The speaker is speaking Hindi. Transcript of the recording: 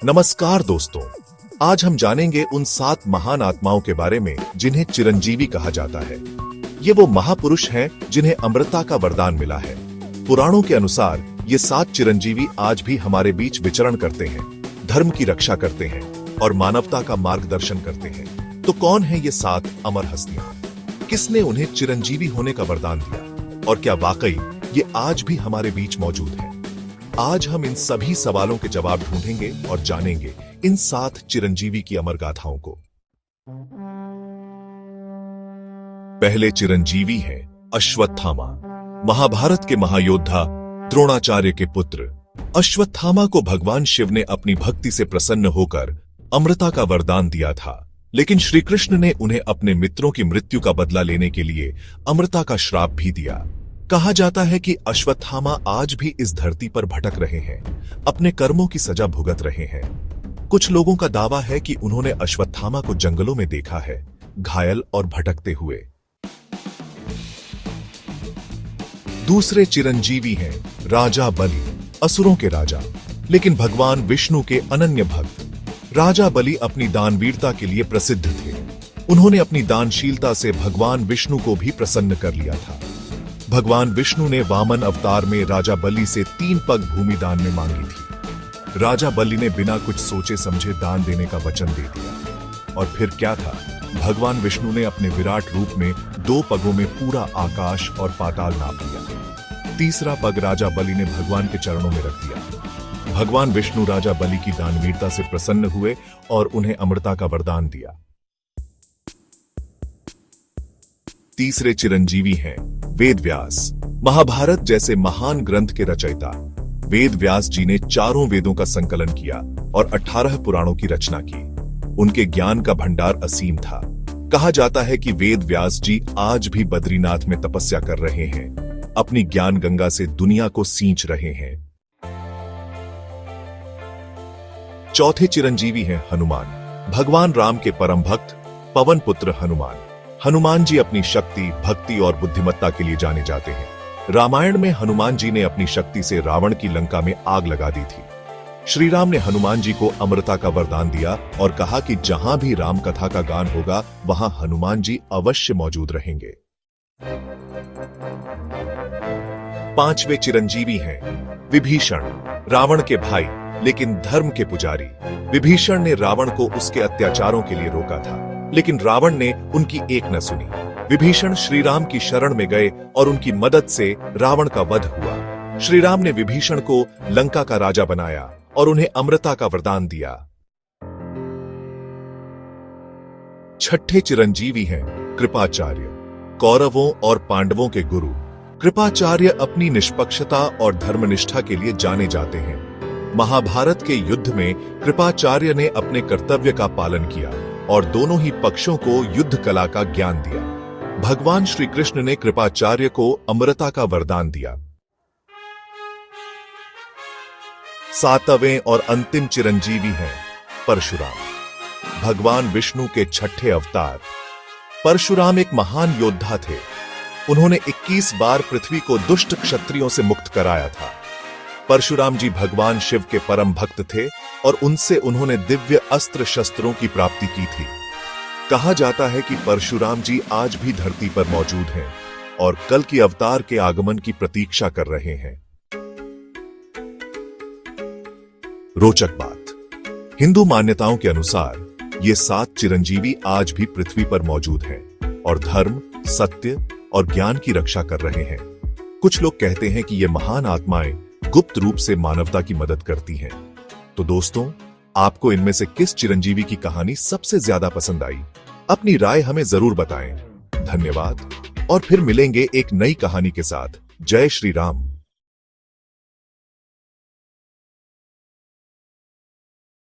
नमस्कार दोस्तों, आज हम जानेंगे उन 7 महान आत्माओं के बारे में जिन्हें चिरंजीवी कहा जाता है। ये वो महापुरुष हैं जिन्हें अमरता का वरदान मिला है। पुराणों के अनुसार ये 7 चिरंजीवी आज भी हमारे बीच विचरण करते हैं, धर्म की रक्षा करते हैं और मानवता का मार्गदर्शन करते हैं। तो कौन है ये 7 अमर हस्तियां? किसने उन्हें चिरंजीवी होने का वरदान दिया और क्या वाकई ये आज भी हमारे बीच मौजूद है? आज हम इन सभी सवालों के जवाब ढूंढेंगे और जानेंगे इन 7 चिरंजीवी की अमर गाथाओं को। पहले चिरंजीवी हैं अश्वत्थामा। महाभारत के महायोद्धा द्रोणाचार्य के पुत्र अश्वत्थामा को भगवान शिव ने अपनी भक्ति से प्रसन्न होकर अमरता का वरदान दिया था, लेकिन श्री कृष्ण ने उन्हें अपने मित्रों की मृत्यु का बदला लेने के लिए अमरता का श्राप भी दिया। कहा जाता है कि अश्वत्थामा आज भी इस धरती पर भटक रहे हैं, अपने कर्मों की सजा भुगत रहे हैं। कुछ लोगों का दावा है कि उन्होंने अश्वत्थामा को जंगलों में देखा है, घायल और भटकते हुए। दूसरे चिरंजीवी हैं राजा बलि। असुरों के राजा लेकिन भगवान विष्णु के अनन्य भक्त राजा बलि अपनी दानवीरता के लिए प्रसिद्ध थे। उन्होंने अपनी दानशीलता से भगवान विष्णु को भी प्रसन्न कर लिया था। भगवान विष्णु ने वामन अवतार में राजा बलि से 3 पग भूमि दान में मांगी थी। राजा बलि ने बिना कुछ सोचे समझे दान देने का वचन दे दिया। और फिर क्या था, भगवान विष्णु ने अपने विराट रूप में 2 पगों में पूरा आकाश और पाताल नाप लिया। तीसरा पग राजा बलि ने भगवान के चरणों में रख दिया। भगवान विष्णु राजा बलि की दानवीरता से प्रसन्न हुए और उन्हें अमरता का वरदान दिया। तीसरे चिरंजीवी हैं वेद व्यास। महाभारत जैसे महान ग्रंथ के रचयिता वेद व्यास जी ने 4 वेदों का संकलन किया और 18 पुराणों की रचना की। उनके ज्ञान का भंडार असीम था। कहा जाता है कि वेद व्यास जी आज भी बद्रीनाथ में तपस्या कर रहे हैं, अपनी ज्ञान गंगा से दुनिया को सींच रहे हैं। चौथे चिरंजीवी हैं हनुमान। भगवान राम के परम भक्त पवन पुत्र हनुमान। हनुमान जी अपनी शक्ति, भक्ति और बुद्धिमत्ता के लिए जाने जाते हैं। रामायण में हनुमान जी ने अपनी शक्ति से रावण की लंका में आग लगा दी थी। श्री राम ने हनुमान जी को अमरता का वरदान दिया और कहा कि जहां भी राम कथा का गान होगा वहां हनुमान जी अवश्य मौजूद रहेंगे। 5वें चिरंजीवी हैं विभीषण। रावण के भाई लेकिन धर्म के पुजारी। विभीषण ने रावण को उसके अत्याचारों के लिए रोका था, लेकिन रावण ने उनकी एक न सुनी। विभीषण श्री राम की शरण में गए और उनकी मदद से रावण का वध हुआ। श्री राम ने विभीषण को लंका का राजा बनाया और उन्हें अमरता का वरदान दिया। 6ठे चिरंजीवी हैं कृपाचार्य। कौरवों और पांडवों के गुरु कृपाचार्य अपनी निष्पक्षता और धर्मनिष्ठा के लिए जाने जाते हैं। महाभारत के युद्ध में कृपाचार्य ने अपने कर्तव्य का पालन किया और दोनों ही पक्षों को युद्ध कला का ज्ञान दिया। भगवान श्री कृष्ण ने कृपाचार्य को अमरता का वरदान दिया। 7वें और अंतिम चिरंजीवी हैं परशुराम। भगवान विष्णु के 6ठे अवतार। परशुराम एक महान योद्धा थे। उन्होंने 21 बार पृथ्वी को दुष्ट क्षत्रियों से मुक्त कराया था। परशुराम जी भगवान शिव के परम भक्त थे और उनसे उन्होंने दिव्य अस्त्र शस्त्रों की प्राप्ति की थी। कहा जाता है कि परशुराम जी आज भी धरती पर मौजूद हैं और कल की अवतार के आगमन की प्रतीक्षा कर रहे हैं। रोचक बात, हिंदू मान्यताओं के अनुसार ये 7 चिरंजीवी आज भी पृथ्वी पर मौजूद हैं और धर्म, सत्य और ज्ञान की रक्षा कर रहे हैं। कुछ लोग कहते हैं कि ये महान आत्माएं गुप्त रूप से मानवता की मदद करती हैं। तो दोस्तों, आपको इनमें से किस चिरंजीवी की कहानी सबसे ज्यादा पसंद आई? अपनी राय हमें जरूर बताएं। धन्यवाद और फिर मिलेंगे एक नई कहानी के साथ। जय श्री राम।